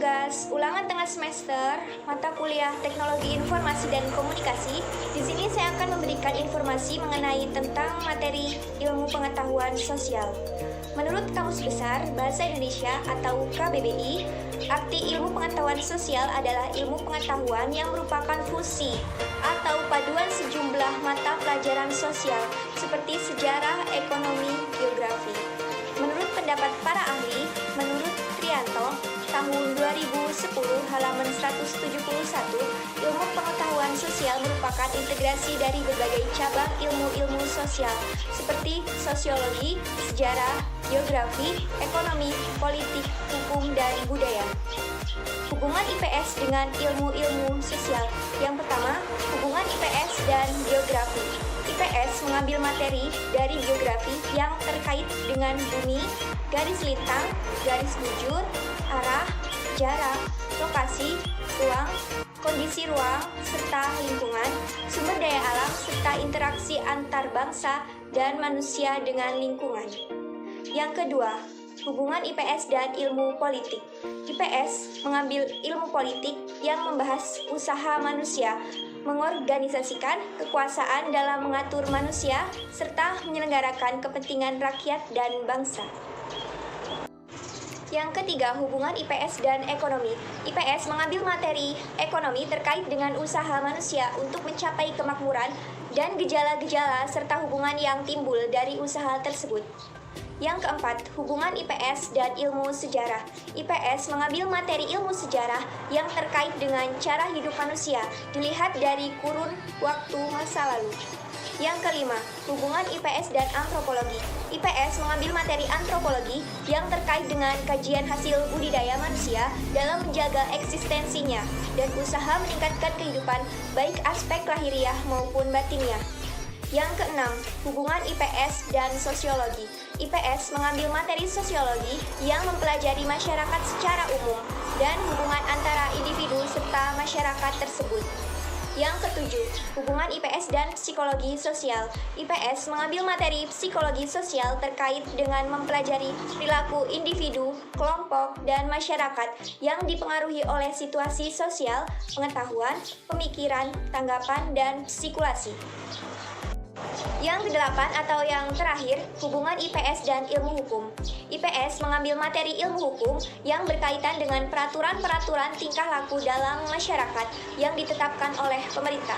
tugas ulangan tengah semester mata kuliah Teknologi Informasi dan Komunikasi. Di sini saya akan memberikan informasi mengenai tentang materi ilmu pengetahuan sosial. Menurut Kamus Besar Bahasa Indonesia atau KBBI, arti ilmu pengetahuan sosial adalah ilmu pengetahuan yang merupakan fusi atau paduan sejumlah mata pelajaran sosial seperti sejarah, ekonomi, geografi. Menurut pendapat para ahli, menurut Trianto, tahun 2010 halaman 171, ilmu pengetahuan sosial merupakan integrasi dari berbagai cabang ilmu-ilmu sosial seperti sosiologi, sejarah, geografi, ekonomi, politik, hukum, dan budaya. Hubungan IPS dengan ilmu-ilmu sosial. Yang pertama, hubungan IPS dan geografi. IPS mengambil materi dari geografi yang terkait dengan bumi, garis lintang, garis bujur, arah, jarak, lokasi, ruang, kondisi ruang, serta lingkungan, sumber daya alam, serta interaksi antar bangsa dan manusia dengan lingkungan. Yang kedua, hubungan IPS dan ilmu politik. IPS mengambil ilmu politik yang membahas usaha manusia, mengorganisasikan kekuasaan dalam mengatur manusia, serta menyelenggarakan kepentingan rakyat dan bangsa. Yang ketiga, hubungan IPS dan ekonomi. IPS mengambil materi ekonomi terkait dengan usaha manusia untuk mencapai kemakmuran dan gejala-gejala serta hubungan yang timbul dari usaha tersebut. Yang keempat, hubungan IPS dan ilmu sejarah. IPS mengambil materi ilmu sejarah yang terkait dengan cara hidup manusia dilihat dari kurun waktu masa lalu. Yang kelima, hubungan IPS dan antropologi. IPS mengambil materi antropologi yang terkait dengan kajian hasil budidaya manusia dalam menjaga eksistensinya dan usaha meningkatkan kehidupan baik aspek lahiriah maupun batinnya. Yang keenam, hubungan IPS dan sosiologi. IPS mengambil materi sosiologi yang mempelajari masyarakat secara umum dan hubungan antara individu serta masyarakat tersebut. Yang ketujuh, hubungan IPS dan psikologi sosial. IPS mengambil materi psikologi sosial terkait dengan mempelajari perilaku individu, kelompok, dan masyarakat yang dipengaruhi oleh situasi sosial, pengetahuan, pemikiran, tanggapan, dan psikulasi. Yang kedelapan atau yang terakhir, hubungan IPS dan ilmu hukum. IPS mengambil materi ilmu hukum yang berkaitan dengan peraturan-peraturan tingkah laku dalam masyarakat yang ditetapkan oleh pemerintah.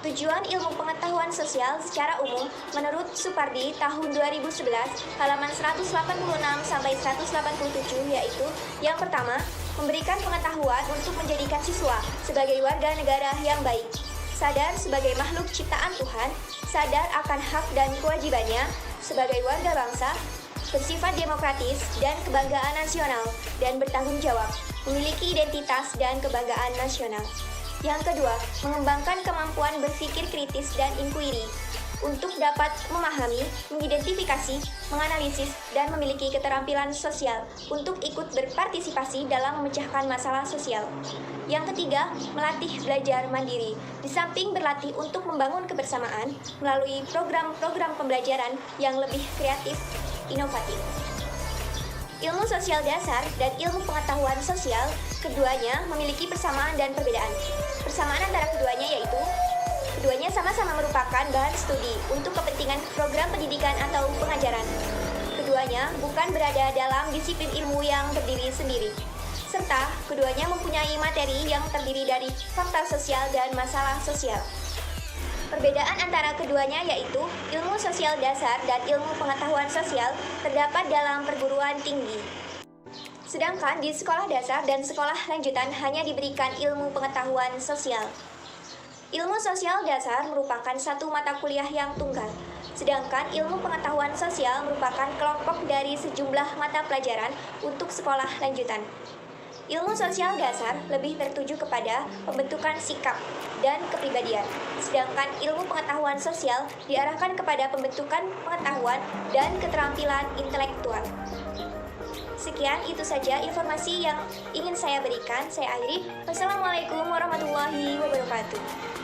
Tujuan ilmu pengetahuan sosial secara umum menurut Supardi tahun 2011 halaman 186 sampai 187 yaitu yang pertama, memberikan pengetahuan untuk menjadikan siswa sebagai warga negara yang baik, sadar sebagai makhluk ciptaan Tuhan, sadar akan hak dan kewajibannya sebagai warga bangsa, bersifat demokratis dan kebanggaan nasional, dan bertanggung jawab, memiliki identitas dan kebanggaan nasional. Yang kedua, mengembangkan kemampuan berpikir kritis dan inquiry untuk dapat memahami, mengidentifikasi, menganalisis, dan memiliki keterampilan sosial untuk ikut berpartisipasi dalam memecahkan masalah sosial. Yang ketiga, melatih belajar mandiri. Di samping berlatih untuk membangun kebersamaan melalui program-program pembelajaran yang lebih kreatif, inovatif. Ilmu sosial dasar dan ilmu pengetahuan sosial, keduanya memiliki persamaan dan perbedaan. Persamaan antara keduanya yaitu keduanya sama-sama merupakan bahan studi untuk kepentingan program pendidikan atau pengajaran. Keduanya bukan berada dalam disiplin ilmu yang berdiri sendiri, serta keduanya mempunyai materi yang terdiri dari fakta sosial dan masalah sosial. Perbedaan antara keduanya yaitu ilmu sosial dasar dan ilmu pengetahuan sosial terdapat dalam perguruan tinggi. Sedangkan di sekolah dasar dan sekolah lanjutan hanya diberikan ilmu pengetahuan sosial. Ilmu sosial dasar merupakan satu mata kuliah yang tunggal, sedangkan ilmu pengetahuan sosial merupakan kelompok dari sejumlah mata pelajaran untuk sekolah lanjutan. Ilmu sosial dasar lebih tertuju kepada pembentukan sikap dan kepribadian, sedangkan ilmu pengetahuan sosial diarahkan kepada pembentukan pengetahuan dan keterampilan intelektual. Sekian, itu saja informasi yang ingin saya berikan. Saya akhiri. Wassalamualaikum warahmatullahi wabarakatuh.